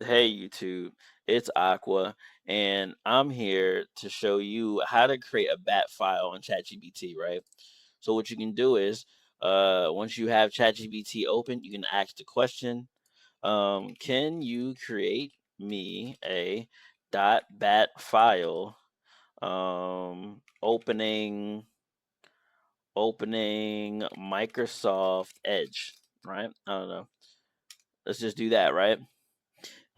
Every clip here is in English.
Hey YouTube, it's Aqua, and I'm here to show you how to create a bat file in ChatGPT, right? So what you can do is, once you have ChatGPT open, you can ask the question, can you create me a .bat file, opening Microsoft Edge, right? I don't know. Let's just do that, right?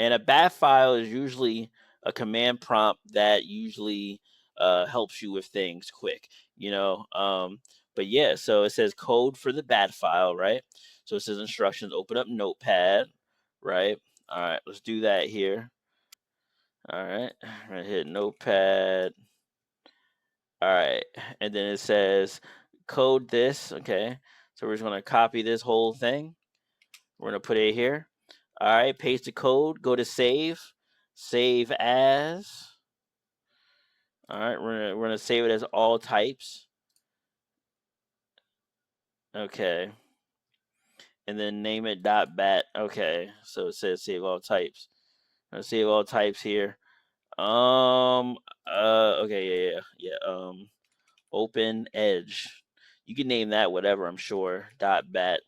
And a bat file is usually a command prompt that usually helps you with things quick, you know. But yeah, so it says code for the bat file, right? So it says instructions, open up Notepad, right? All right, let's do that here. All right, I'm gonna hit Notepad. All right, and then it says code this, okay? So we're just gonna copy this whole thing. We're gonna put it here. All right, paste the code, go to save as. All right, we're gonna save it as all types. Okay, and then name it .bat. Okay, so it says save all types. I'm gonna save all types here. Okay, yeah. Open Edge. You can name that whatever. I'm sure. .bat.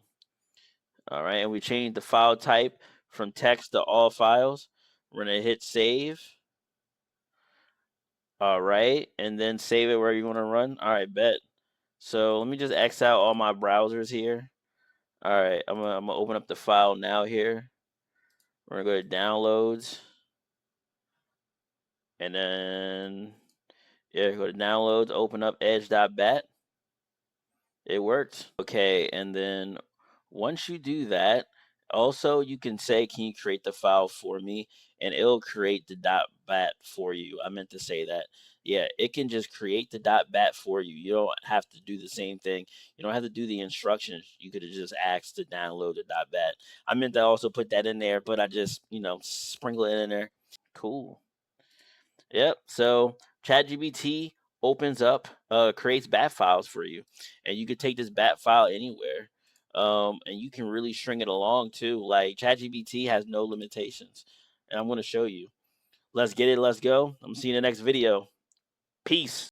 All right, and we changed the file type from text to all files. We're gonna hit save. All right, and then save it where you want to run. All right, bet. So let me just X out all my browsers here. All right, I'm gonna open up the file now here. We're gonna go to downloads, and then yeah, go to downloads, open up edge.bat. It worked. Okay, and then once you do that, also you can say, "Can you create the file for me?" And it'll create the .bat for you. I meant to say that. Yeah, it can just create the .bat for you. You don't have to do the same thing. You don't have to do the instructions. You could have just asked to download the .bat. I meant to also put that in there, but I just sprinkle it in there. Cool. Yep. So ChatGPT opens up, creates bat files for you, and you could take this bat file anywhere, and you can really string it along too. Like ChatGPT has no limitations, and I'm going to show you. Let's get it. Let's go. I'm seeing the next video. Peace.